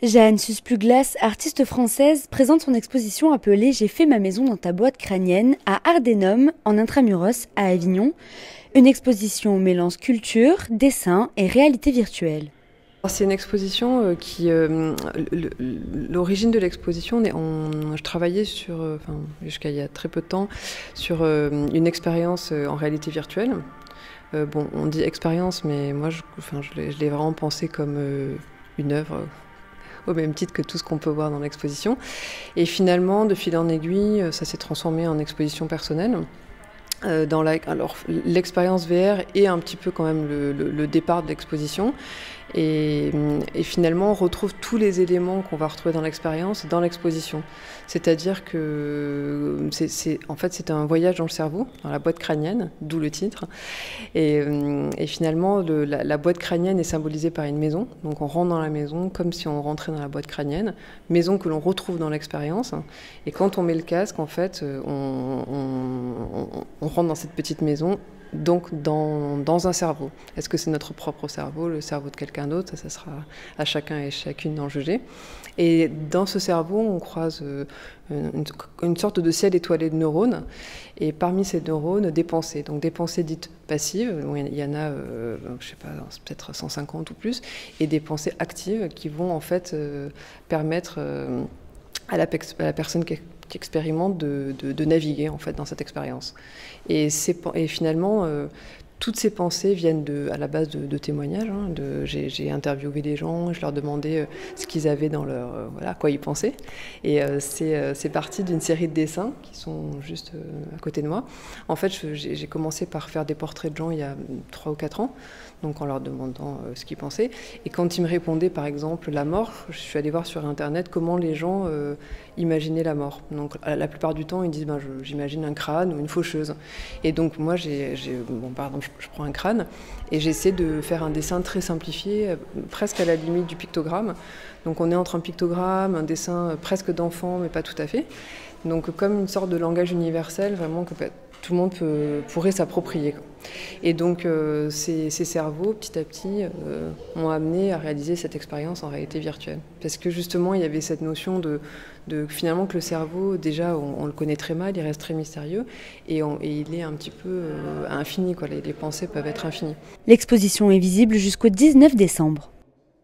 Jeanne Suspluglas, artiste française, présente son exposition appelée «J'ai fait ma maison dans ta boîte crânienne» à Ardenum, en Intramuros, à Avignon. Une exposition mêlant sculpture, dessin et réalité virtuelle. C'est une exposition l'origine de l'exposition, je travaillais jusqu'à il y a très peu de temps, sur une expérience en réalité virtuelle. Bon, on dit expérience, mais moi je l'ai vraiment pensé comme une œuvre au même titre que tout ce qu'on peut voir dans l'exposition. Et finalement, de fil en aiguille, ça s'est transformé en exposition personnelle. Alors, l'expérience VR est un petit peu quand même le départ de l'exposition. Et finalement, on retrouve tous les éléments qu'on va retrouver dans l'expérience dans l'exposition. C'est-à-dire que en fait, c'est un voyage dans le cerveau, dans la boîte crânienne, d'où le titre. Et finalement, la boîte crânienne est symbolisée par une maison. Donc on rentre dans la maison comme si on rentrait dans la boîte crânienne, maison que l'on retrouve dans l'expérience. Et quand on met le casque, en fait, on rentre dans cette petite maison, donc dans un cerveau. Est-ce que c'est notre propre cerveau, le cerveau de quelqu'un d'autre? Ça sera à chacun et chacune d'en juger. Et dans ce cerveau, on croise une sorte de ciel étoilé de neurones, et parmi ces neurones, des pensées. Donc des pensées dites passives, il y en a, je sais pas, peut-être 150 ou plus, et des pensées actives qui vont en fait permettre à la personne qui expérimente de naviguer en fait dans cette expérience. Et finalement, toutes ces pensées viennent à la base de témoignages. J'ai interviewé des gens, je leur demandais ce qu'ils avaient dans leur... voilà, à quoi ils pensaient. Et c'est parti d'une série de dessins qui sont juste à côté de moi. En fait, j'ai commencé par faire des portraits de gens il y a 3 ou 4 ans, donc en leur demandant ce qu'ils pensaient. Et quand ils me répondaient, par exemple, la mort, je suis allée voir sur Internet comment les gens imaginaient la mort. Donc la plupart du temps, ils disent j'imagine un crâne ou une faucheuse. Et donc moi, par exemple, je prends un crâne et j'essaie de faire un dessin très simplifié, presque à la limite du pictogramme. Donc on est entre un pictogramme, un dessin presque d'enfant, mais pas tout à fait. Donc comme une sorte de langage universel, vraiment que tout le monde pourrait s'approprier. Et donc ces cerveaux, petit à petit, m'ont amené à réaliser cette expérience en réalité virtuelle. Parce que justement, il y avait cette notion de finalement que le cerveau, déjà, on le connaît très mal, il reste très mystérieux, et il est un petit peu infini, quoi. Les pensées peuvent être infinies. L'exposition est visible jusqu'au 19 décembre.